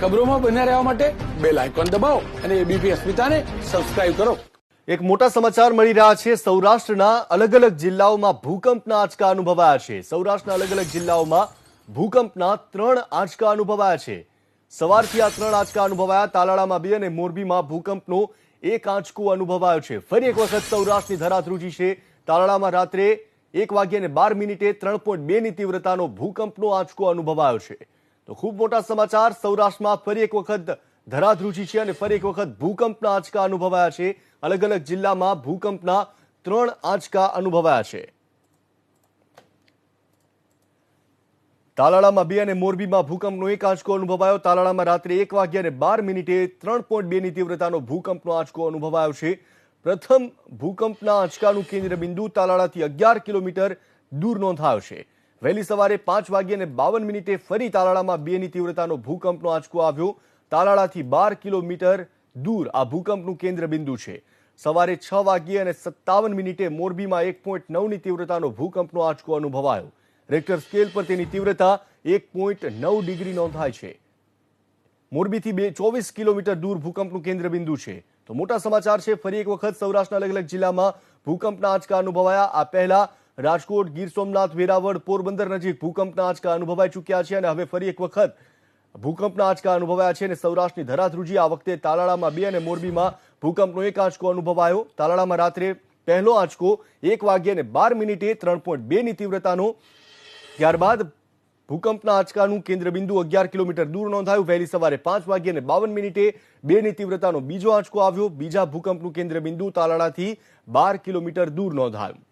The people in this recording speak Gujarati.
ખબરોમાં બન્યા રહેવા માટે બેલ આઇકોન દબાવો અને એબીપી અસ્મિતાને સબસ્ક્રાઇબ કરો। એક મોટા સમાચાર મળી રહ્યા છે। સૌરાષ્ટ્રના અલગ અલગ જિલ્લાઓમાં ભૂકંપના આંચકા અનુભવાયા છે। સૌરાષ્ટ્રના અલગ અલગ જિલ્લાઓમાં ભૂકંપના 3 આંચકા અનુભવાયા છે। સવારથી આ 3 આંચકા અનુભવાયા। તાલાળામાં 2 અને મોરબીમાં ભૂકંપનો 1 આંચકો અનુભવાયો છે। ફરી એક વખત સૌરાષ્ટ્રની ધરા ધ્રુજી છે। તાલાળામાં રાત્રે 1:12 3.2 ની તીવ્રતાનો ભૂકંપનો આંચકો અનુભવાયો છે। તો ખૂબ મોટા સમાચાર। સૌરાષ્ટ્રમાં ફરી એક વખત ધરા ધ્રુજી છે અને ફરી એક વખત ભૂકંપના આંચકા અનુભવાયા છે। અલગ અલગ જિલ્લામાં ભૂકંપના 3 આંચકા અનુભવાયા છે। તાલાળામાં 2 અને મોરબીમાં ભૂકંપનો 1 આંચકો અનુભવાયો। તાલાળામાં રાત્રે 1:12 3.2 ની તીવ્રતાનો ભૂકંપનો આંચકો અનુભવાયો છે। પ્રથમ ભૂકંપના આંચકાનું કેન્દ્ર બિંદુ તાલાળાથી 11 કિલોમીટર દૂર નોંધાયો છે। વહેલી સવારે 5:52 ફરી તાલાળામાં 2 ની તીવ્રતાનો ભૂકંપનો આંચકો આવ્યો। તાલાળાથી 12 કિલોમીટર દૂર આ ભૂકંપનું કેન્દ્ર બિંદુ છે। સવારે 6:57 મોરબીમાં 1.9 ની તીવ્રતાનો ભૂકંપનો આંચકો અનુભવાયો। રેક્ટર સ્કેલ પર તેની તીવ્રતા 1.9 ડિગ્રી નોંધાઈ છે। મોરબીથી 24 કિલોમીટર દૂર ભૂકંપનું કેન્દ્ર બિંદુ છે। તો મોટા સમાચાર છે। ફરી એક વખત સૌરાષ્ટ્રના અલગ અલગ જિલ્લામાં ભૂકંપના આંચકા અનુભવાયા। આ પહેલા રાજકોટ, ગીર સોમનાથ, વેરાવળ, પોરબંદર નજીક ભૂકંપના આંચકા અનુભવાઈ ચૂક્યા છે અને હવે ફરી એક વખત ભૂકંપના આંચકા અનુભવાયા છે અને સૌરાષ્ટ્રની ધરા ધ્રુજી। આ વખતે તાલાળામાં 2 અને મોરબીમાં ભૂકંપનો 1 આંચકો અનુભવાયો। તાલાળામાં રાત્રે પહેલો આંચકો 1:12 3.2 ની તીવ્રતાનો, ત્યારબાદ ભૂકંપના આંચકાનું કેન્દ્ર બિંદુ 11 કિલોમીટર દૂર નોંધાયું। વહેલી સવારે 5:52 2 ની તીવ્રતાનો બીજો આંચકો આવ્યો। બીજા ભૂકંપનું કેન્દ્ર બિંદુ તાલાળાથી 12 કિલોમીટર દૂર નોંધાયું।